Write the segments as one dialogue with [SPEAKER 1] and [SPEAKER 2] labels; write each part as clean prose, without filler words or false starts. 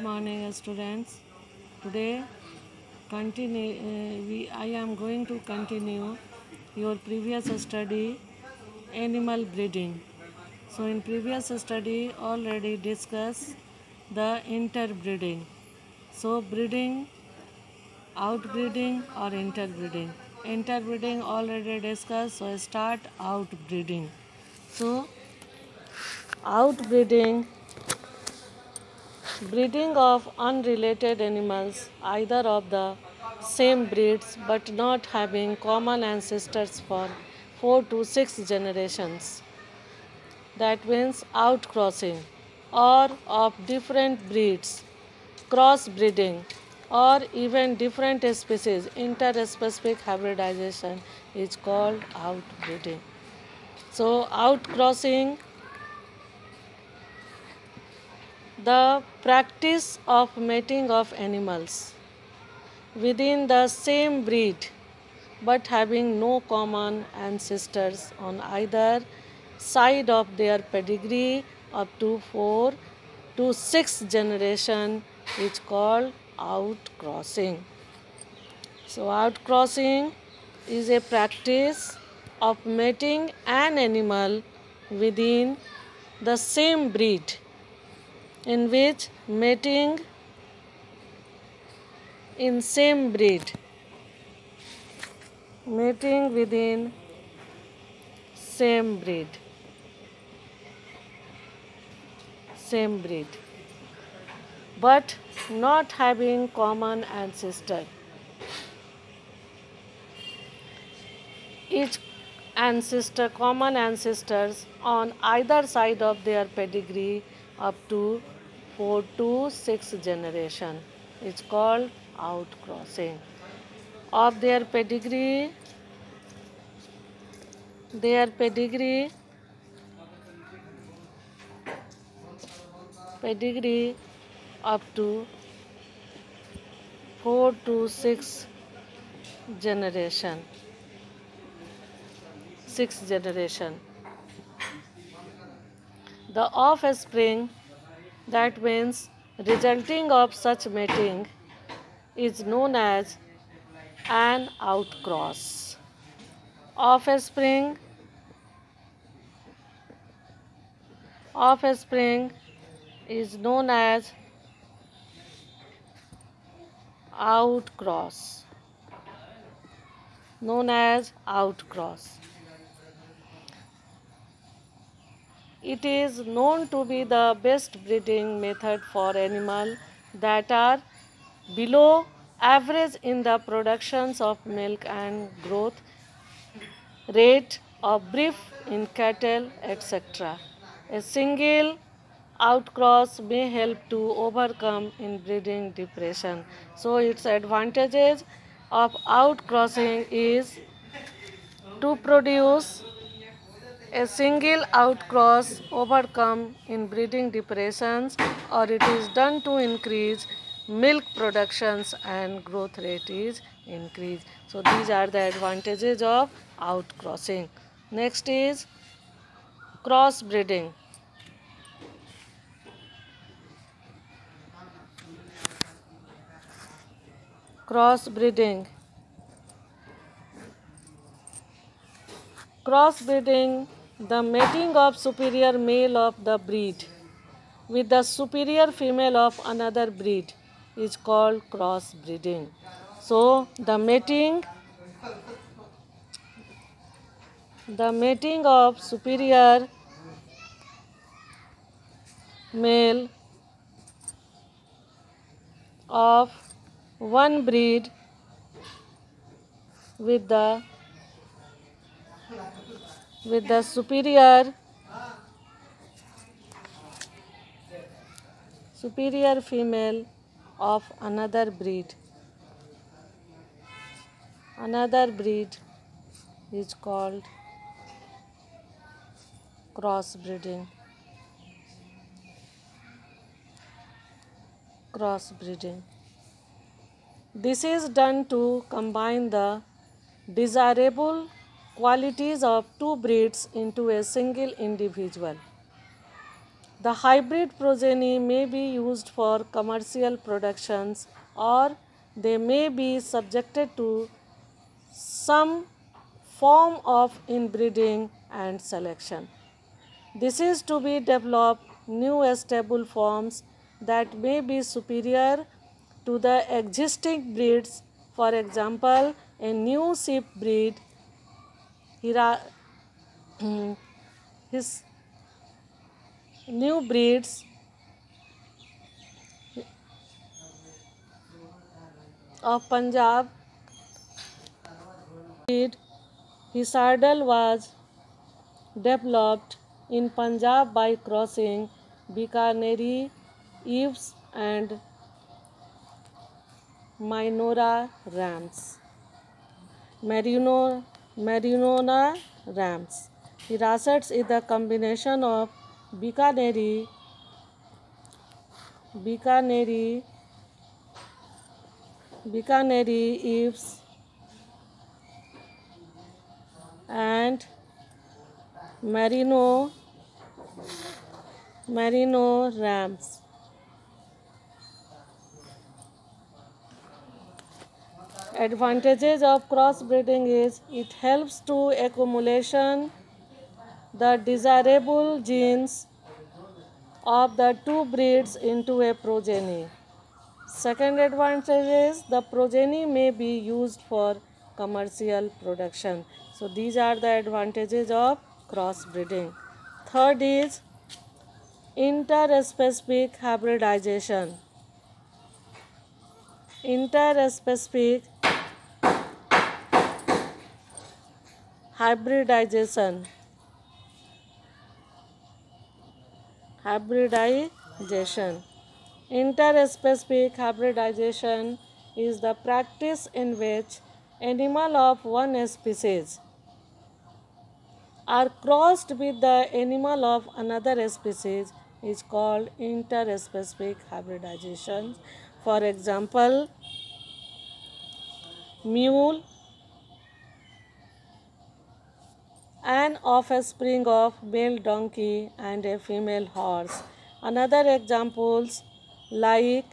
[SPEAKER 1] morning, students. Today, I am going to continue your previous study, animal breeding. So, in previous study, already discussed the interbreeding. So, breeding, outbreeding, or interbreeding. Interbreeding already discussed. So, start outbreeding. So, outbreeding. Breeding of unrelated animals, either of the same breeds but not having common ancestors for 4 to 6 generations. That means outcrossing, or of different breeds, crossbreeding, or even different species, interspecific hybridization is called outbreeding. So, outcrossing, the practice of mating of animals within the same breed but having no common ancestors on either side of their pedigree up to 4 to 6 generation is called outcrossing. So outcrossing is a practice of mating an animal within the same breed in which mating in same breed, mating within same breed, but not having common ancestor. Each common ancestors on either side of their pedigree up to 4 to 6 generation. It's called outcrossing. Of their pedigree up to 4 to 6 generation. The offspring, that means resulting of such mating, is known as an outcross. Offspring is known as outcross. It is known to be the best breeding method for animals that are below average in the productions of milk and growth rate of beef in cattle, etc. A single outcross may help to overcome inbreeding depression. So its advantages of outcrossing is to produce a single outcross overcome inbreeding depressions, or it is done to increase milk productions and growth rate is increased. So these are the advantages of outcrossing. Next is crossbreeding. Crossbreeding, the mating of superior male of the breed with the superior female of another breed is called crossbreeding. So the mating of superior male of one breed with the superior female of another breed is called crossbreeding. This is done to combine the desirable qualities of two breeds into a single individual. The hybrid progeny may be used for commercial productions, or they may be subjected to some form of inbreeding and selection. This is to be develop new stable forms that may be superior to the existing breeds. For example, a new sheep breed, his new breeds of Punjab breed Hisardal was developed in Punjab by crossing Bikaneri Eves and Minora rams. Marinona rams. Hirasats is the combination of Bikaneri Eves and Merino rams. Advantages of crossbreeding is it helps to accumulation the desirable genes of the two breeds into a progeny. Second advantage is the progeny may be used for commercial production. So these are the advantages of crossbreeding. Third is interspecific hybridization. Interspecific hybridization. Interspecific hybridization is the practice in which animals of one species are crossed with the animal of another species is called interspecific hybridization. For example, mule, an offspring of male donkey and a female horse. Another examples like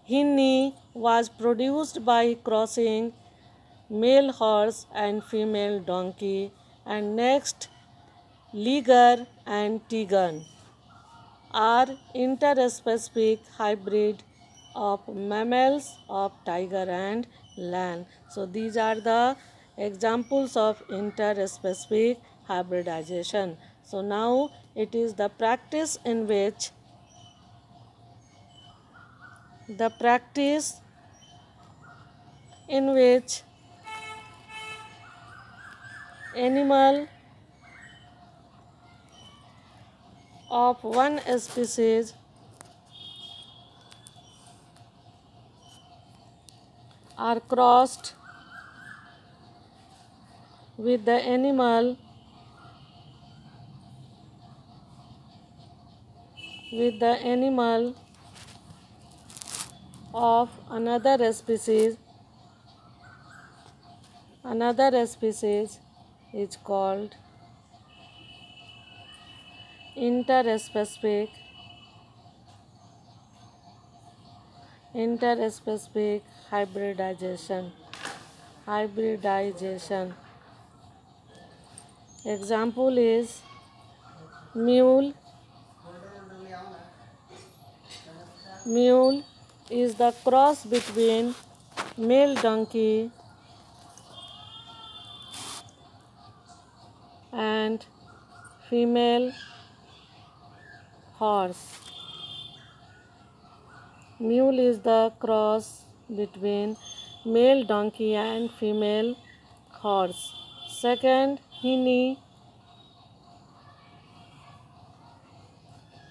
[SPEAKER 1] Hinni was produced by crossing male horse and female donkey, and next Liger and Tigan are interspecific hybrid of mammals of tiger and lion. So these are the examples of interspecific hybridization. So now it is the practice in which animal of one species are crossed with the animal of another species is called interspecific hybridization. Example is mule. Mule is the cross between male donkey and female horse. Mule is the cross between male donkey and female horse. Second, Hinni.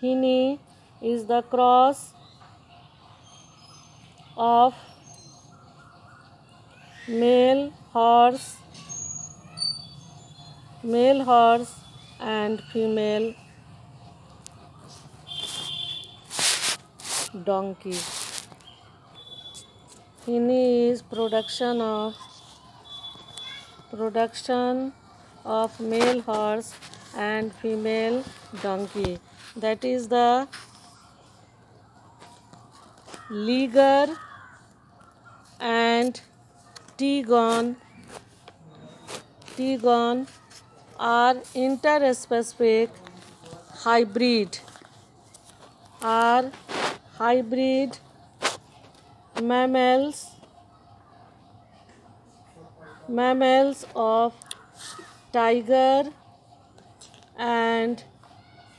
[SPEAKER 1] Hinni is the cross of male horse and female donkey. Hinni is production of male horse and female donkey. that is the Liger and Tegon are interspecific hybrid are hybrid mammals of tiger and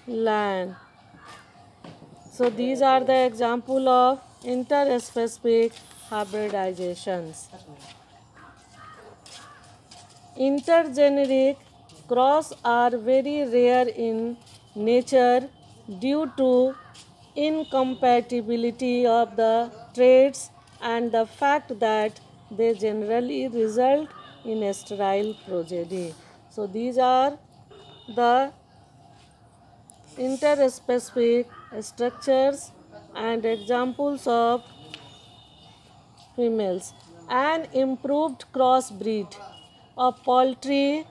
[SPEAKER 1] lion. So these are the example of interspecific hybridizations. Intergeneric cross are very rare in nature due to incompatibility of the traits and the fact that they generally result in a sterile progeny. So these are the interspecific structures and examples of females. An improved crossbreed of poultry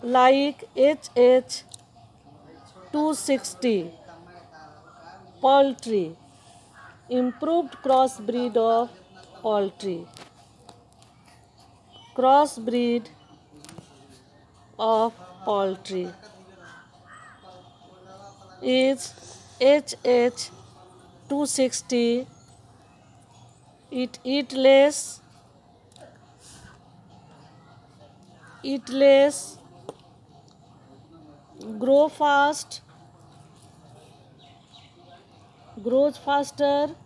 [SPEAKER 1] like HH260 poultry, improved crossbreed of poultry, crossbreed of poultry is HH260. It eat less, grow fast, grows faster,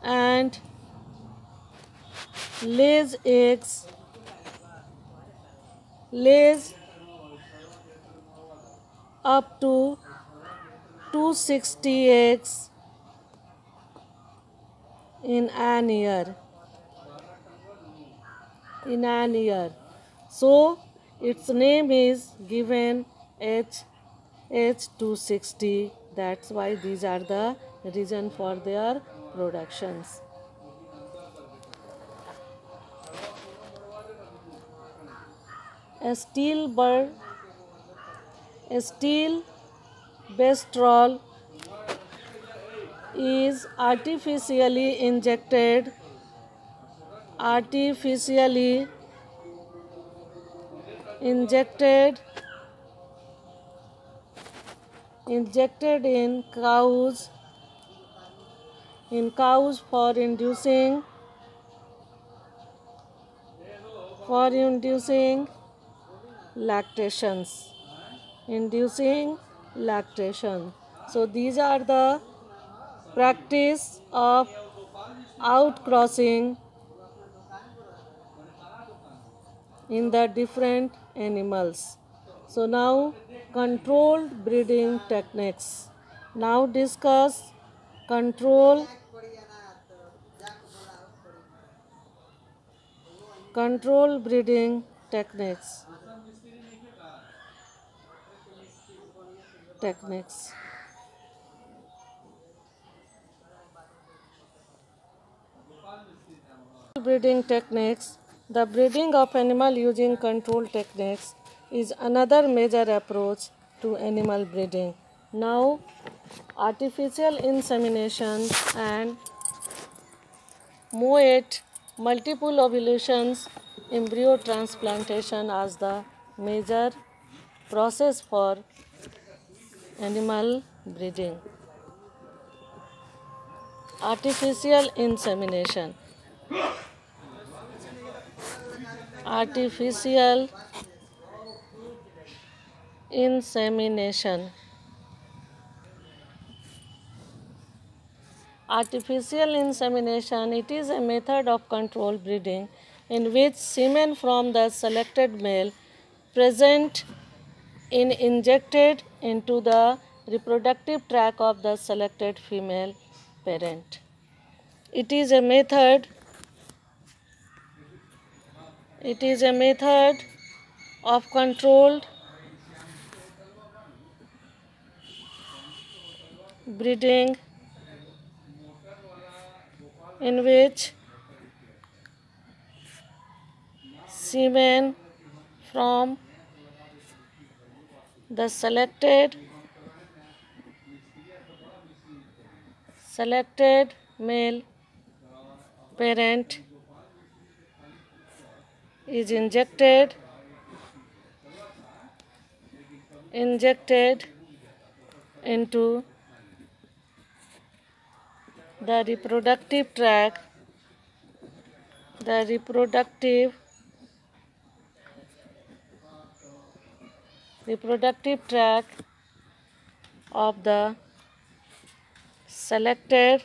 [SPEAKER 1] and lays eggs, lays up to 260 eggs in an year. So its name is given H260. That's why these are the reason for their productions. A steel bestrel is artificially injected in cows for inducing lactation. So these are the practice of outcrossing in the different animals. So now controlled breeding techniques. Now discuss control breeding techniques. Breeding techniques. The breeding of animal using control techniques is another major approach to animal breeding. Now, artificial insemination and MOET, multiple ovulations, embryo transplantation as the major process for animal breeding. Artificial insemination. Artificial insemination. Artificial insemination, it is a method of controlled breeding in which semen from the selected male present in injected into the reproductive tract of the selected female parent. It is a method of controlled breeding in which semen from the selected selected male parent is injected into the reproductive tract of the selected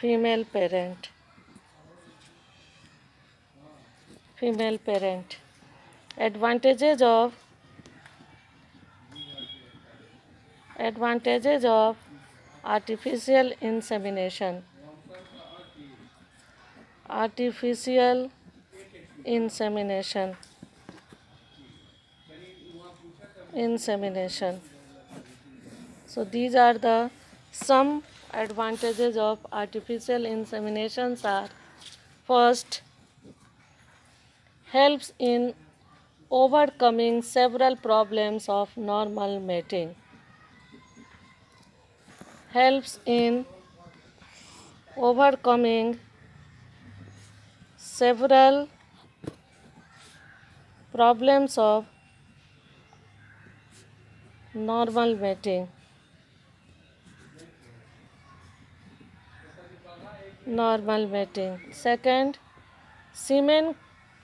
[SPEAKER 1] female parent. Advantages of artificial insemination. Artificial insemination. So these are the some advantages of artificial inseminations are: first, helps in overcoming several problems of normal mating. Helps in overcoming several problems of normal mating. Second, semen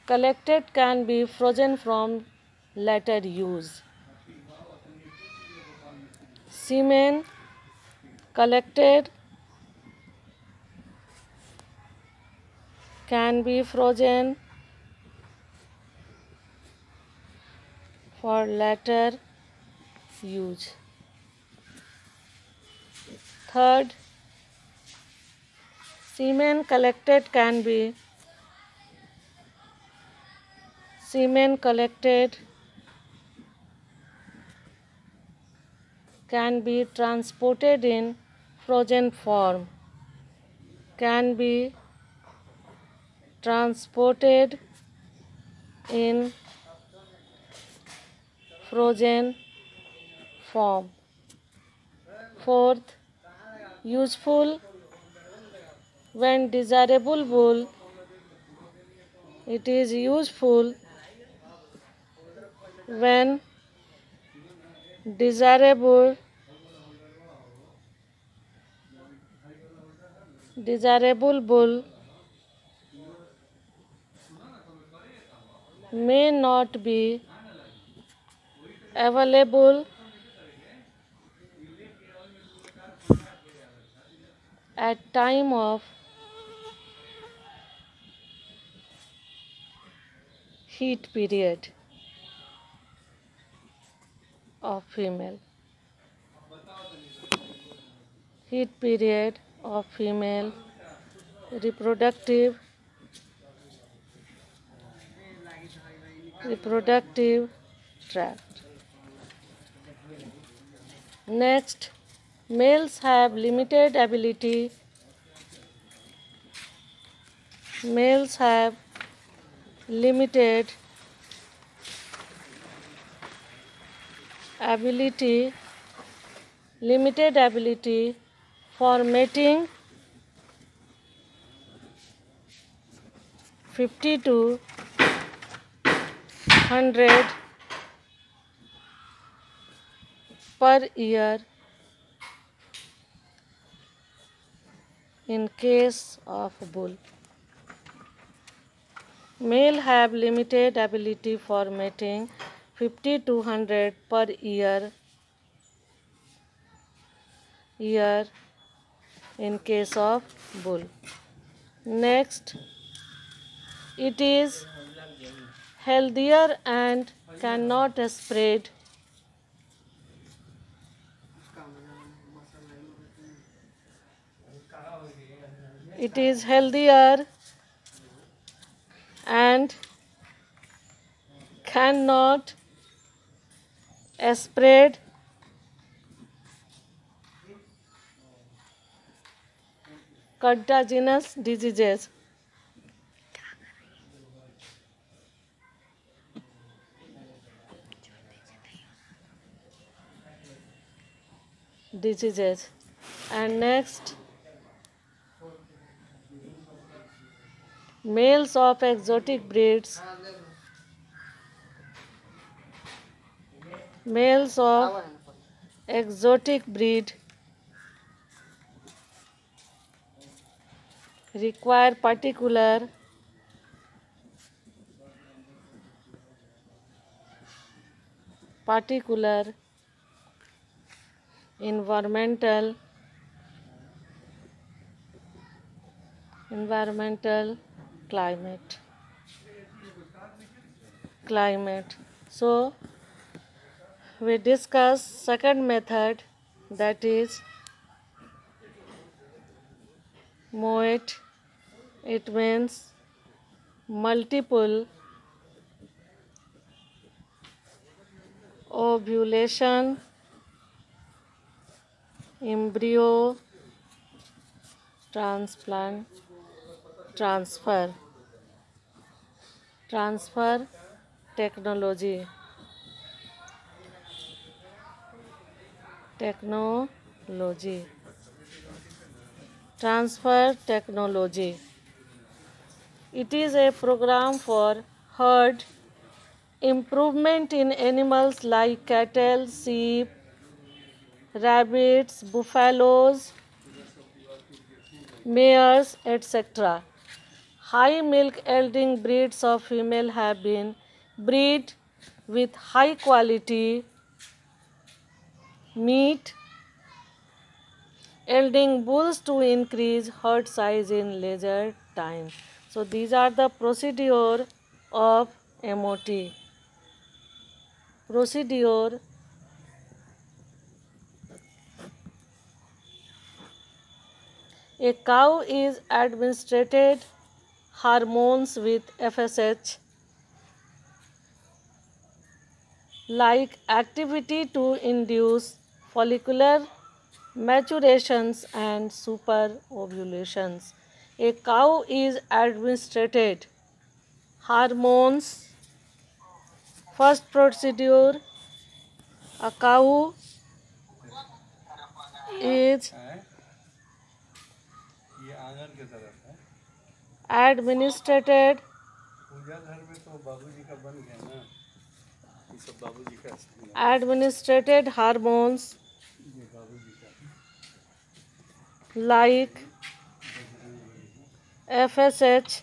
[SPEAKER 1] collected can be frozen from later use. Semen collected can be frozen for later use. Third, semen collected can be transported in frozen form. Can be transported in frozen form. Fourth, useful when desirable bull. It is useful when desirable bull may not be available at time of heat period of female. Reproductive tract. Next, males have limited ability for mating 50 to 100 per year in case of bull. Male have limited ability for mating 50 to 100 per year in case of bull. Next, it is healthier and cannot spread. It is healthier and cannot spread contagious diseases. diseases. And next, males of exotic breed require particular environmental climate. So we discuss second method, that is MOET. It means multiple ovulation, embryo transplant, transfer technology. Transfer technology. It is a program for herd improvement in animals like cattle, sheep, rabbits, buffaloes, mares, etc. High milk yielding breeds of female have been bred with high quality meat yielding bulls to increase herd size in leisure time. So these are the procedure of MOT. A cow is administered hormones with FSH like activity to induce follicular maturations and superovulations. A cow is administered hormones. First procedure, a cow is administered hormones like FSH,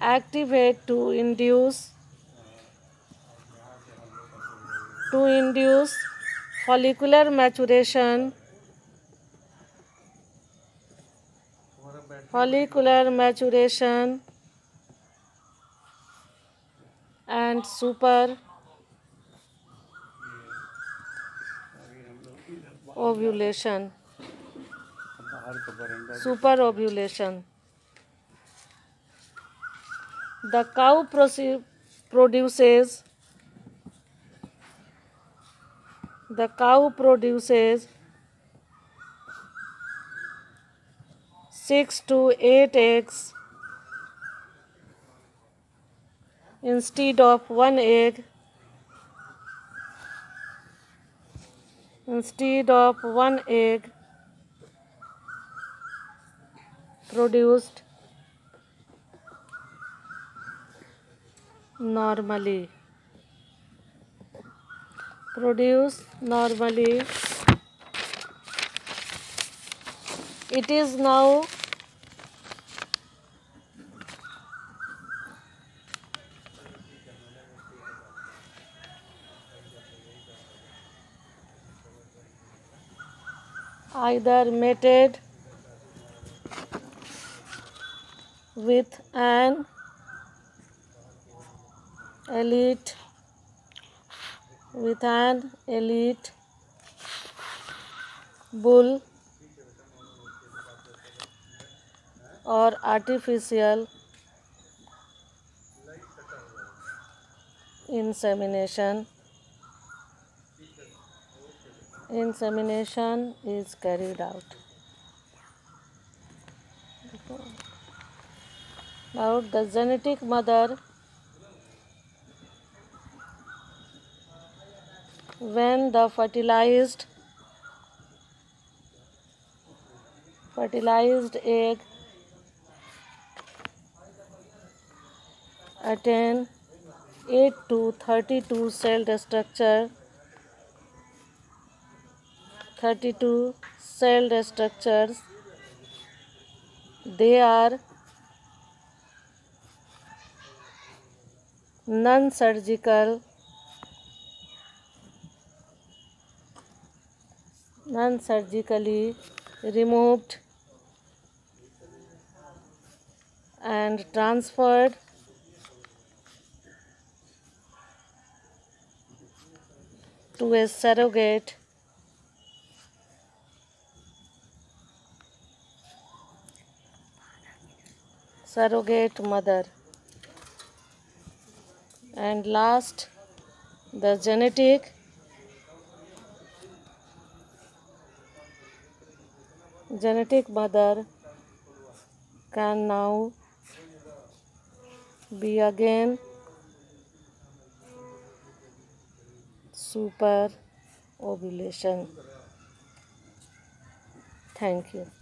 [SPEAKER 1] activate to induce follicular maturation and superovulation. The cow produces 6 to 8 eggs instead of one egg produced normally. It is now either mated with an elite bull or artificial insemination is carried out. Now the genetic mother, when the fertilized egg attain 8 to 32 cell structure, 32 cell structures, they are non-surgically removed and transferred to a surrogate mother. And last, the genetic mother can now be again super ovulation. Thank you.